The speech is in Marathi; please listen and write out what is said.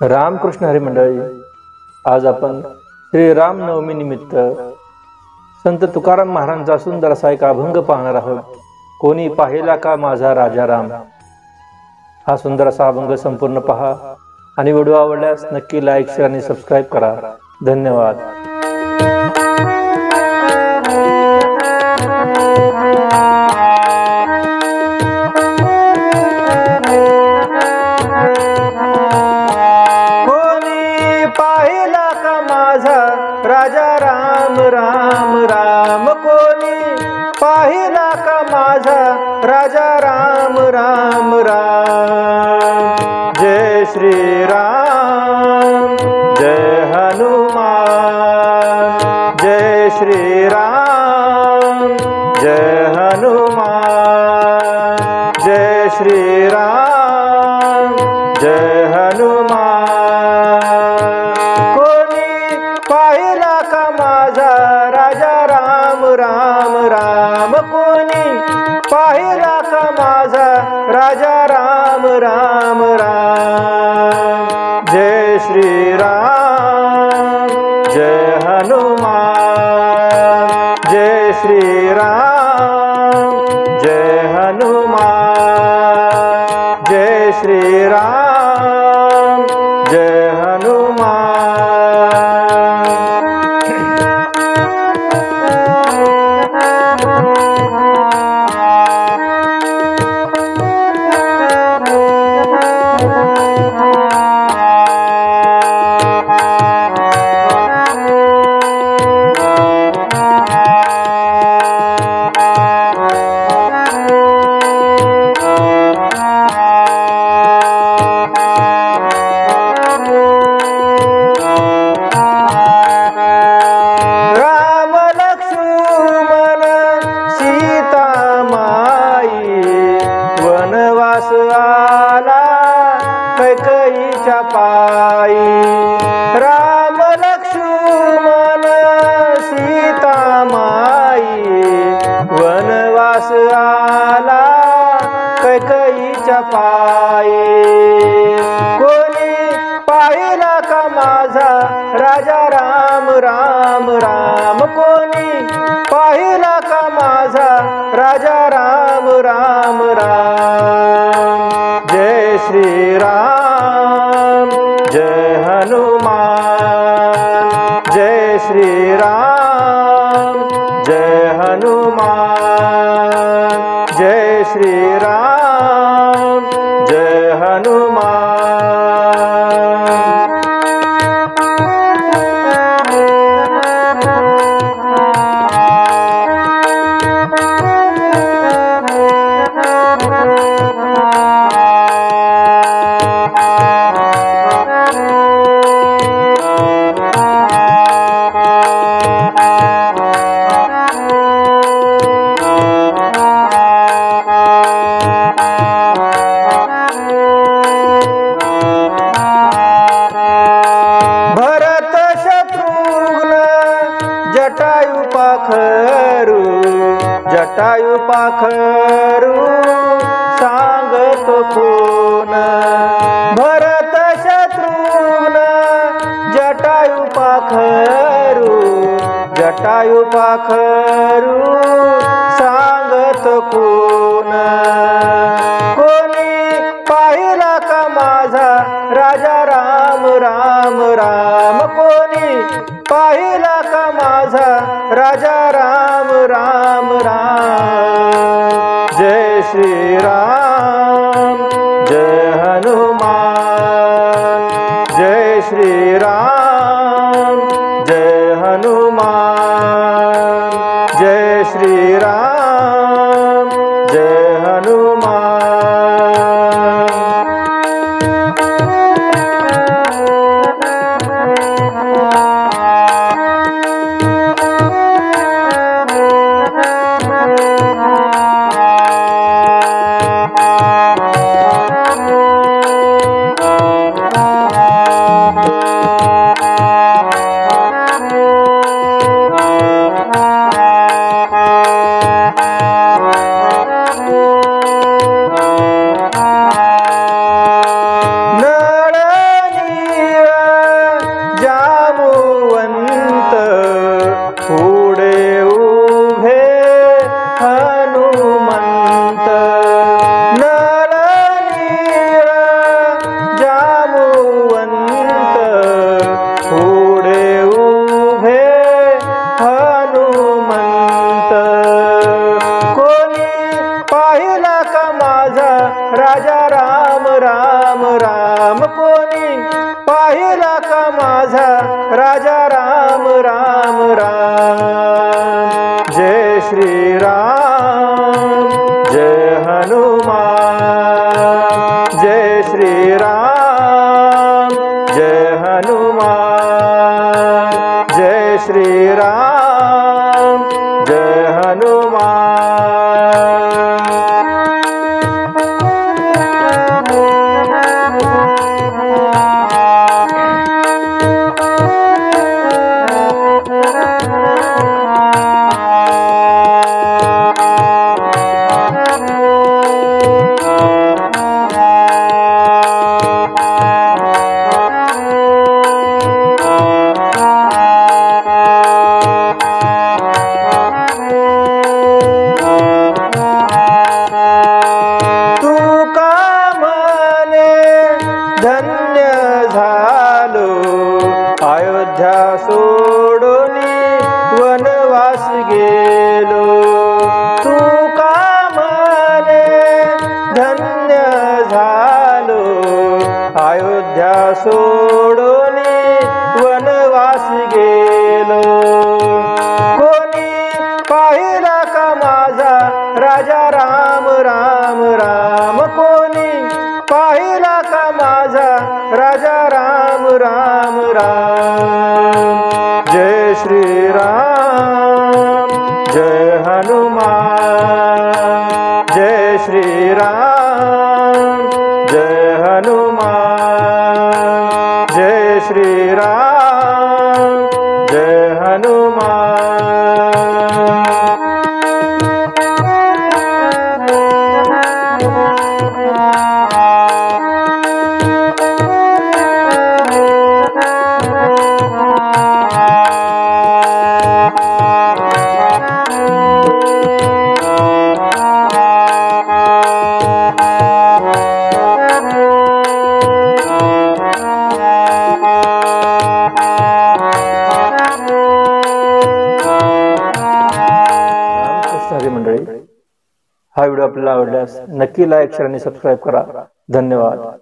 रामकृष्ण हरी मंडळी, आज आपण श्री रामनवमी निमित्त संत तुकाराम महाराजांचा सुंदर असा एक अभंग पाहणार आहोत. कोणी पाहिला का माझा राजा राम. हा सुंदर असा अभंग संपूर्ण पहा आणि व्हिडिओ आवडल्यास नक्की लाईक, शेअर आणि सबस्क्राईब करा. धन्यवाद. राजा राम राम राम. कोणी पाहिला का माझा राजा राम राम राम. जय श्री राम जय हनुमान. जय श्री राम जय हनुमान. जय श्री राम जय हनुमान. पाहिला का माझा राजा राम राम राम. कोणी पाहिला का माझा राजा राम राम राम. जय श्री राम जय हनुमान. जय श्री राम जय हनुमान. जय श्री राम जय हनुमान. आला कैकईच्या पायी. राम लक्ष्मण सीता माई वनवास आला कैकईच्या पायी. कोणी पाहिला का माझा राजा राम राम राम. कोणी पाहिला का माझा राजा राम राम राम. जय श्री राम जय हनुमान. जय श्री राम जय हनुमान. जय श्री राम जय हनुमान. जटायु पाखरू जटायु पाखरू सांगतो कोण. भरत शत्रुघ्न जटायु पाखरू जटायु पाखरू सांगतो कोण. कोणी पाहिला का माझा राजा राम राम राम. कोणी पाहिला का माझा राजा राम राम राम. जय श्री राम जय हनुमान. जय श्री राम जय हनुमान. जय श्री राम जय हनुमान. कोणी पाहिला का माझा राजा राम राम राम जय श्री राम जय हनुमान जय श्री राम जय हनुमान जय श्री राम जय हनुमान धन्य झालो अयोध्या सोडून वनवास गेलो तू का म्हणे धन्य झालो अयोध्या सोडून वनवास गेलो कोणी पाहिला का माझा राजा राम राम राम कोणी पाहिला का माझा राजा राम राम राम जय श्री राम जय हनुमान जय श्री राम जय हनुमान जय श्री राम जय हनुमान मंडळी, हा व्हिडिओ आपल्याला आवडल्यास नक्की लाईक शेअर आणि सबस्क्राईब करा. धन्यवाद.